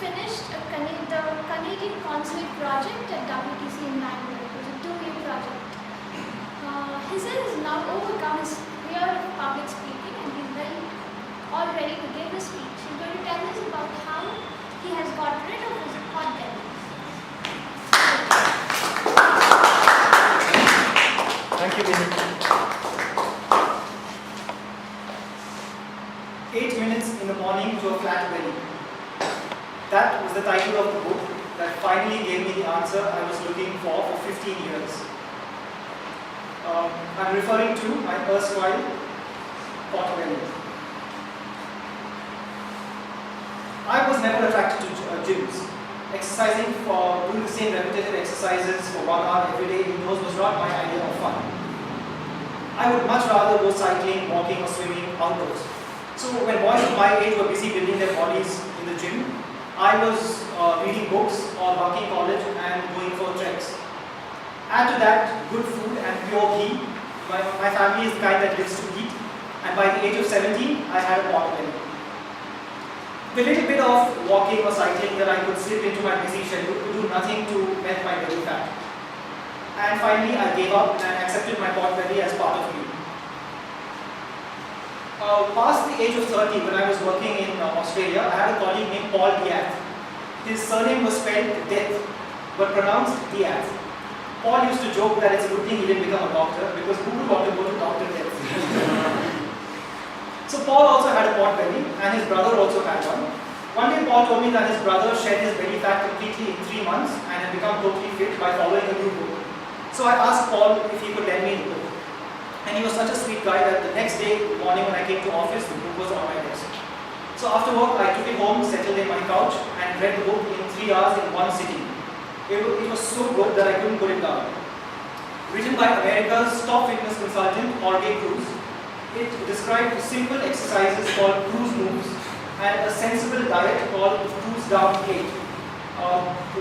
finished the Canadian Consulate project at WTC in Bangalore. It was a 2-year project. He said he's now overcome his fear of public speaking and he's all ready to give a speech. He's going to tell us about how he has got rid of his hot belly. Thank you, Vinny. 8 minutes in the morning to a flat belly. That was the title of the book that finally gave me the answer I was looking for 15 years. I'm referring to my erstwhile pot belly. I was never attracted to gyms. Exercising for doing the same repetitive exercises for 1 hour every day indoors was not my idea of fun. I would much rather go cycling, walking or swimming outdoors. So when boys of my age were busy building their bodies in the gym, I was reading books or bunking college and going for treks. Add to that good food and pure ghee. My family is the kind that lives to eat, and by the age of 17, I had a pot belly. With a little bit of walking or cycling that I could slip into my busy schedule could do nothing to melt my belly fat. And finally, I gave up and accepted my pot belly as part of me. Past the age of 30, when I was working in Australia, I had a colleague named Paul Diath. His surname was spelled Death, but pronounced Diath. Paul used to joke that it's a good thing he didn't become a doctor, because who would want to go to Dr. Death? So Paul also had a pot belly, and his brother also had one. One day Paul told me that his brother shed his belly fat completely in 3 months and had become totally fit by following a new book. So I asked Paul if he could lend me the book. And he was such a sweet guy that the next day morning when I came to office, the book was on my desk. So after work, I took it home, settled in my couch, and read the book in 3 hours in one sitting. It was so good that I couldn't put it down. Written by America's top fitness consultant, Jorge Cruz, it described simple exercises called Cruz moves and a sensible diet called Cruz down plate,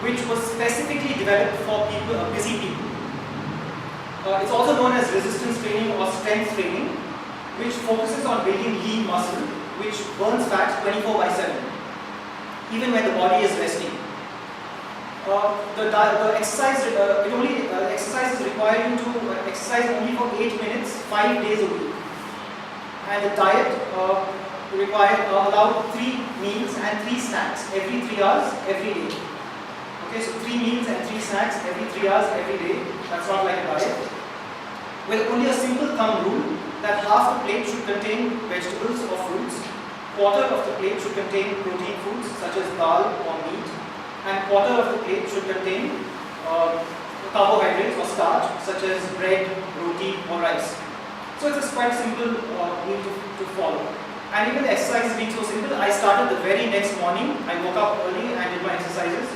which was specifically developed for people, busy people. It's also known as resistance training or strength training, which focuses on building lean muscle, which burns fat 24/7, even when the body is resting. The exercise, exercises require you to exercise only for 8 minutes, 5 days a week. And the diet allowed 3 meals and 3 snacks every 3 hours, every day. Okay, so 3 meals and 3 snacks every 3 hours, every day. That's not like a diet. With only a simple thumb rule that half the plate should contain vegetables or fruits, quarter of the plate should contain protein foods such as dal or meat, and quarter of the plate should contain carbohydrates or starch such as bread, roti or rice. So it's a quite simple meal to follow. And even the exercise being so simple, I started the very next morning. I woke up early and did my exercises.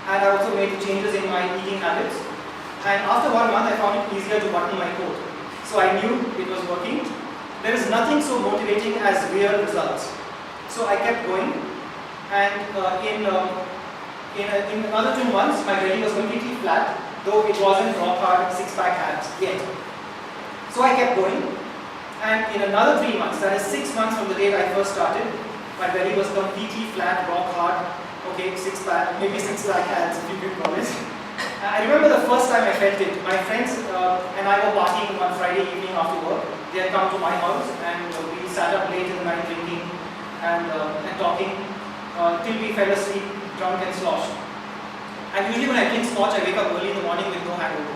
And I also made changes in my eating habits. And after 1 month, I found it easier to button my coat. So I knew it was working. There is nothing so motivating as real results. So I kept going. And in another 2 months, my belly was completely flat, though it wasn't rock hard 6-pack abs yet. So I kept going, and in another 3 months, that is 6 months from the date I first started, my belly was completely flat, rock hard, okay, 6-pack, maybe 6-pack abs if you could call it. I remember the first time I felt it. My friends and I were partying one Friday evening after work. They had come to my house, and we sat up late in the night drinking and talking till we fell asleep, drunk and sloshed. And usually when I drink scotch, I wake up early in the morning with no hangover.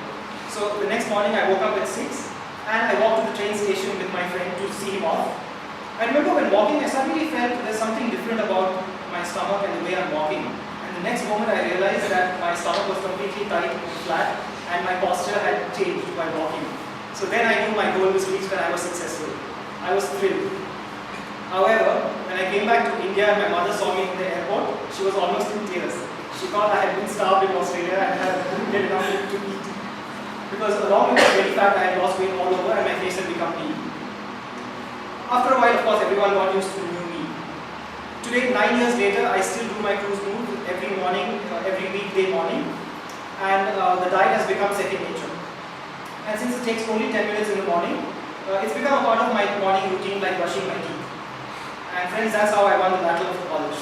So the next morning I woke up at 6. And I walked to the train station with my friend to see him off. I remember when walking, I suddenly felt there's something different about my stomach and the way I'm walking. And the next moment I realized that my stomach was completely tight and flat, and my posture had changed by walking. So then I knew my goal was reached and I was successful. I was thrilled. However, when I came back to India and my mother saw me in the airport, she was almost in tears. She thought I had been starved in Australia and hadn't get enough to eat. Because along with the belly fat, I had lost weight all over and my face had become peeled. After a while, of course, everyone got used to the new me. Today, 9 years later, I still do my cruise move every morning, every weekday morning, and the diet has become second nature. And since it takes only 10 minutes in the morning, it's become a part of my morning routine like brushing my teeth. And friends, that's how I won the battle of college.